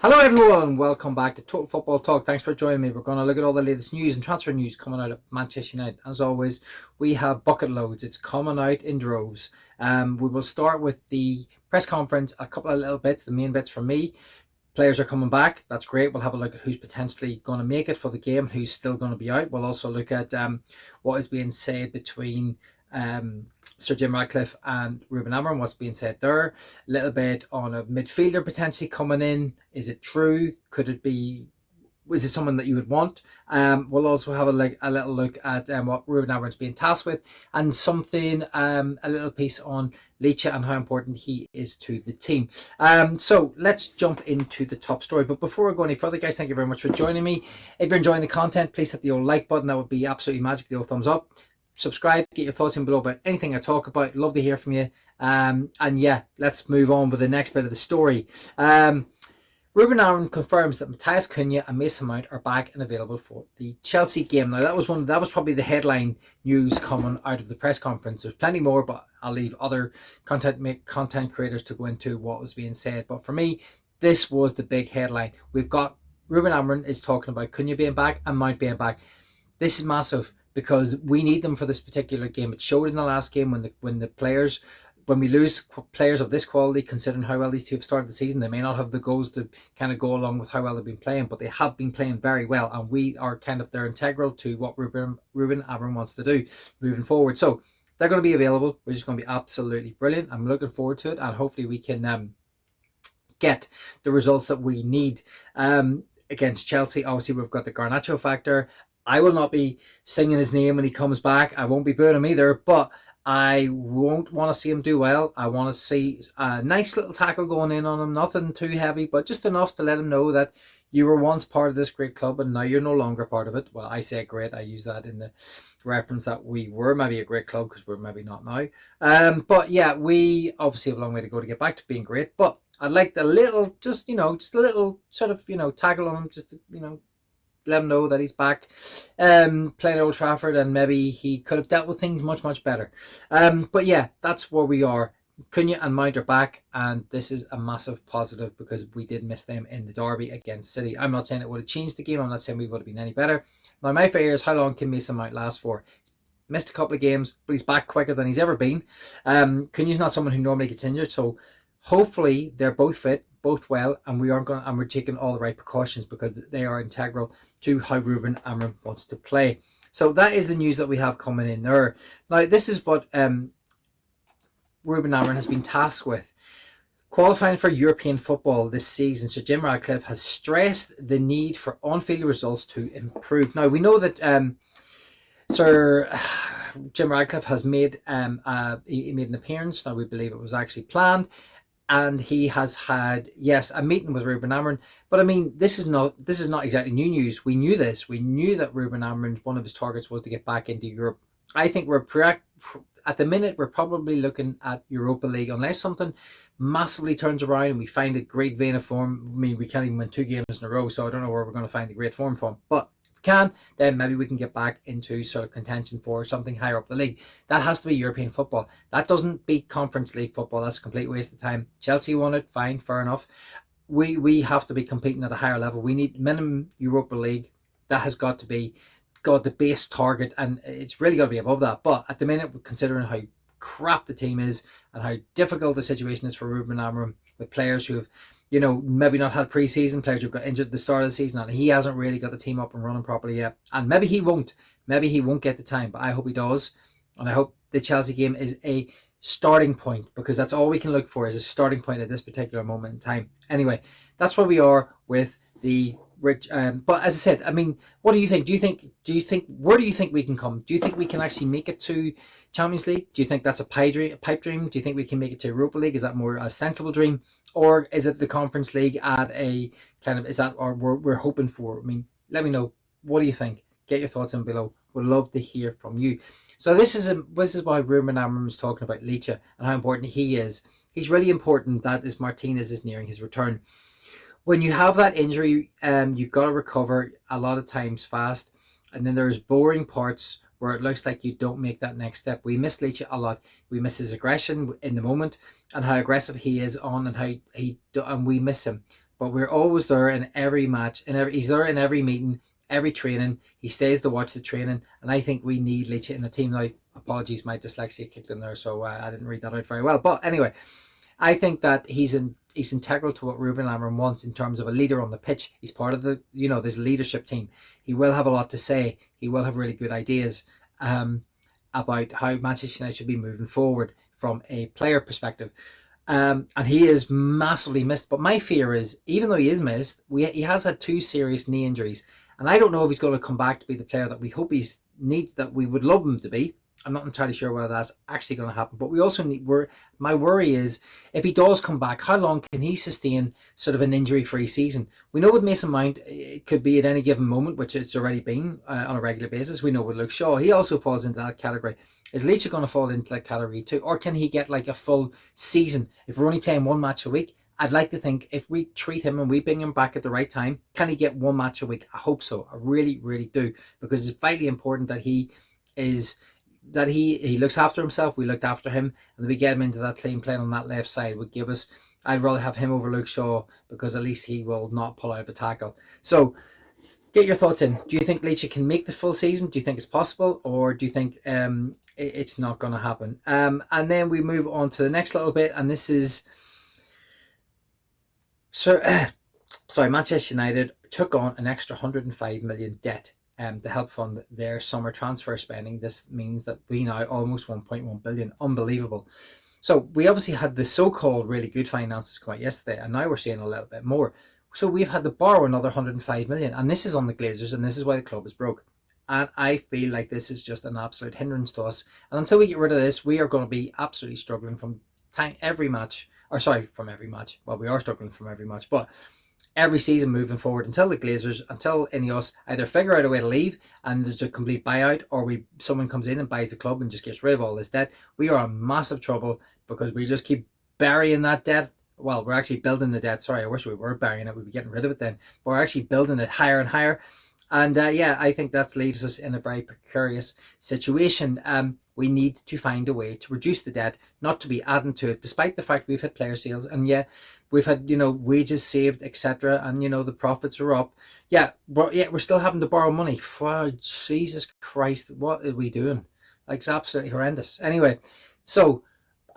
Hello everyone, welcome back to Total Football Talk. Thanks for joining me. We're going to look at all the latest news and transfer news coming out of Manchester United. As always, we have bucket loads. It's coming out in droves. We will start with the press conference, a couple of little bits, the main bits from me. Players are coming back. That's great. We'll have a look at who's potentially going to make it for the game, who's still going to be out. We'll also look at what is being said between Sir Jim and Ruben and what's being said there. A little bit on a midfielder potentially coming in. Is it true? Could it be? Is it someone that you would want? We'll also have a little look at what Ruben Amorim's being tasked with, and something, a little piece on Licha and how important he is to the team. So let's jump into the top story. But before we go any further, guys, thank you very much for joining me. If you're enjoying the content, please hit the old like button. That would be absolutely magic. The old thumbs up. Subscribe, get your thoughts in below about anything I talk about. Love to hear from you. And yeah, let's move on with the next bit of the story. Ruben Amorim confirms that Matthias Cunha and Mason Mount are back and available for the Chelsea game. Now that was probably the headline news coming out of the press conference. There's plenty more, but I'll leave other content creators to go into what was being said. But for me, this was the big headline. We've got Ruben Amorim is talking about Cunha being back and Mount being back. This is massive because we need them for this particular game. It showed in the last game when we lose players of this quality, considering how well these two have started the season. They may not have the goals to kind of go along with how well they've been playing, but they have been playing very well, and we are they're integral to what Ruben Amorim wants to do moving forward. So they're going to be available, which is going to be absolutely brilliant. I'm looking forward to it, and hopefully we can get the results that we need against Chelsea. Obviously, we've got the Garnacho factor. I will not be singing his name when he comes back. I won't be booing him either, but I won't want to see him do well. I want to see a nice little tackle going in on him. Nothing too heavy, but just enough to let him know that you were once part of this great club and now you're no longer part of it. Well, I say great. I use that in the reference that we were maybe a great club because we're maybe not now. But yeah, we obviously have a long way to go to get back to being great. But I'd like the little, just a little sort of, tackle on him, just to, let him know that he's back playing at Old Trafford, and maybe he could have dealt with things much, much better. But yeah, that's where we are. Cunha and Mount are back, and this is a massive positive because we did miss them in the derby against City. I'm not saying it would have changed the game. I'm not saying we would have been any better. Now, my fear is how long can Mason Mount last for? Missed a couple of games, but he's back quicker than he's ever been. Cunha's not someone who normally gets injured, so hopefully they're both fit, both well, and we're taking all the right precautions because they are integral to how Ruben Amorim wants to play. So that is the news that we have coming in there. Now, this is what Ruben Amorim has been tasked with. Qualifying for European football this season, Sir Jim Ratcliffe has stressed the need for on-field results to improve. Now, we know that Sir Jim Ratcliffe has made he made an appearance. Now, we believe it was actually planned. And he has had, yes, a meeting with Ruben Amorim. But I mean, this is not exactly new news. We knew this. We knew that Ruben Amorim, one of his targets was to get back into Europe. I think at the minute, we're probably looking at Europa League, unless something massively turns around and we find a great vein of form. I mean, we can't even win 2 games in a row, so I don't know where we're going to find the great form from. But can, then maybe we can get back into sort of contention for something higher up the league. That has to be European football. That doesn't beat Conference League football. That's a complete waste of time. Chelsea won it, fine, fair enough. We have to be competing at a higher level. We need minimum Europa League. That has got to be the base target, and it's really got to be above that. But at the minute, considering how crap the team is and how difficult the situation is for Ruben Amorim with players who have maybe not had pre-season, players who've got injured at the start of the season, and he hasn't really got the team up and running properly yet. And maybe he won't get the time, but I hope he does. And I hope the Chelsea game is a starting point, because that's all we can look for, is a starting point at this particular moment in time. Anyway, that's where we are with the rich. But as I said, I mean, what do you think? Do you think where do you think we can come? Do you think we can actually make it to Champions League? Do you think that's a pipe dream? Do you think we can make it to Europa League? Is that more a sensible dream? Or is it the Conference League at a kind of, is that or we're hoping for? I mean, let me know. What do you think? Get your thoughts in below. Would love to hear from you. So this is why Ruben Amorim is talking about Licha and how important he is. He's really important that as Martinez is nearing his return. When you have that injury, you've got to recover a lot of times fast. And then there's boring parts where it looks like you don't make that next step. We miss Licha a lot. We miss his aggression in the moment and how aggressive he is on and how and we miss him. but we're always there in every match, he's there in every meeting, every training. He stays to watch the training, and I think we need Licha in the team now. Apologies, my dyslexia kicked in there, so I didn't read that out very well. But anyway, I think that he's integral to what Ruben Amorim wants in terms of a leader on the pitch. He's part of the this leadership team. He will have a lot to say. He will have really good ideas about how Manchester United should be moving forward from a player perspective. And he is massively missed. But my fear is, even though he is missed, he has had 2 serious knee injuries, and I don't know if he's going to come back to be the player that we hope that we would love him to be. I'm not entirely sure whether that's actually going to happen, but we also my worry is, if he does come back, how long can he sustain sort of an injury-free season? We know with Mason Mount, it could be at any given moment, which it's already been on a regular basis. We know with Luke Shaw, he also falls into that category. Is Licha going to fall into that category too? Or can he get like a full season? If we're only playing 1 match a week, I'd like to think if we treat him and we bring him back at the right time, can he get 1 match a week? I hope so. I really, really do. Because it's vitally important that he looks after himself. We looked after him, and we get him into that team playing on that left side would give us. I'd rather have him over Luke Shaw, because at least he will not pull out of a tackle. So get your thoughts in. Do you think Licha can make the full season? Do you think it's possible, or do you think it's not going to happen? And then we move on to the next little bit, and this is Manchester United took on an extra 105 million debt to help fund their summer transfer spending. This means that we now almost 1.1 billion. Unbelievable. So we obviously had the so-called really good finances come out yesterday, and now we're seeing a little bit more. So we've had to borrow another 105 million, and this is on the Glazers, and this is why the club is broke. And I feel like this is just an absolute hindrance to us. And until we get rid of this, we are going to be absolutely struggling from every match. Well, we are struggling from every match, but every season moving forward, until the Glazers, until any of us either figure out a way to leave and there's a complete buyout, or someone comes in and buys the club and just gets rid of all this debt, we are in massive trouble, because we just keep burying that debt. Well, we're actually building the debt. Sorry, I wish we were burying it. We'd be getting rid of it then. But we're actually building it higher and higher. And I think that leaves us in a very precarious situation. We need to find a way to reduce the debt, not to be adding to it, despite the fact we've had player sales, and we've had wages saved, etc., and the profits are up. But we're still having to borrow money. For Jesus Christ, what are we doing? Like, it's absolutely horrendous. Anyway, so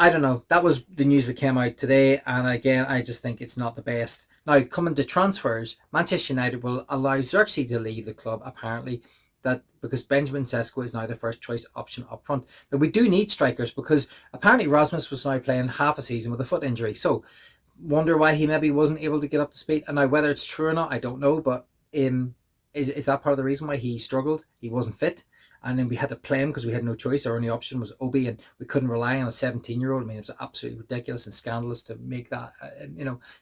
I don't know. That was the news that came out today, and again, I just think it's not the best. Now, coming to transfers, Manchester United will allow Zirkzee to leave the club, apparently, because Benjamin Sesko is now the first choice option up front. Now, we do need strikers, because apparently Rasmus was now playing half a season with a foot injury. So, wonder why he maybe wasn't able to get up to speed. And now, whether it's true or not, I don't know. But is that part of the reason why he struggled? He wasn't fit. And then we had to play him because we had no choice. Our only option was Obi, and we couldn't rely on a 17-year-old. I mean, it was absolutely ridiculous and scandalous to make that,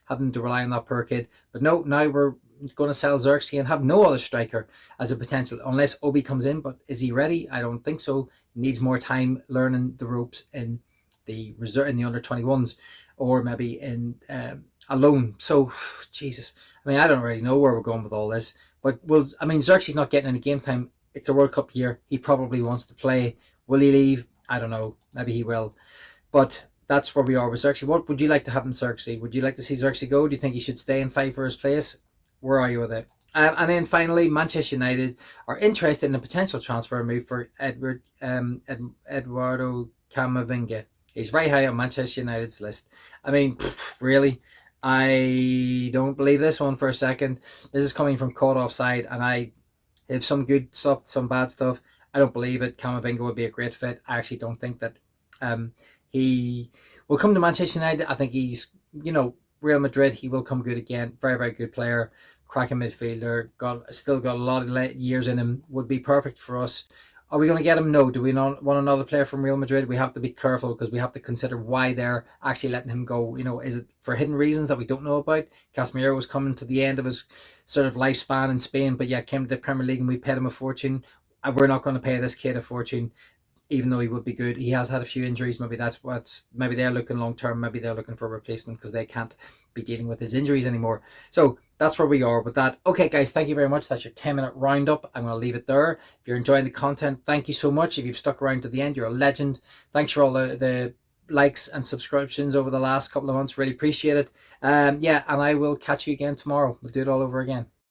having to rely on that poor kid. But no, now we're going to sell Zirkzee and have no other striker as a potential, unless Obi comes in. But is he ready? I don't think so. He needs more time learning the ropes in the under 21s, or maybe in alone. So, Jesus, I mean, I don't really know where we're going with all this. But Zirkzee's not getting any game time. It's a World Cup year. He probably wants to play. Will he leave? I don't know. Maybe he will. But that's where we are with Zirkzee. What would you like to have in Zirkzee? Would you like to see Zirkzee go? Do you think he should stay and fight for his place? Where are you with it? And then finally, Manchester United are interested in a potential transfer move for Eduardo Camavinga. He's very high on Manchester United's list. I mean, really? I don't believe this one for a second. This is coming from Caught Offside, and I have some good stuff, some bad stuff. I don't believe it. Camavinga would be a great fit. I actually don't think that he will come to Manchester United. I think he's, Real Madrid, he will come good again. Very, very good player. Cracking midfielder. Still got a lot of years in him. Would be perfect for us. Are we going to get him? No. Do we not want another player from Real Madrid? We have to be careful, because we have to consider why they're actually letting him go. Is it for hidden reasons that we don't know about? Casemiro was coming to the end of his sort of lifespan in Spain, but came to the Premier League and we paid him a fortune. And we're not going to pay this kid a fortune, even though he would be good. He has had a few injuries. Maybe maybe they're looking long term. Maybe they're looking for a replacement because they can't be dealing with his injuries anymore. So that's where we are with that. Okay, guys, thank you very much. That's your 10-minute roundup. I'm going to leave it there. If you're enjoying the content, thank you so much. If you've stuck around to the end, you're a legend. Thanks for all the likes and subscriptions over the last couple of months. Really appreciate it. Yeah, and I will catch you again tomorrow. We'll do it all over again.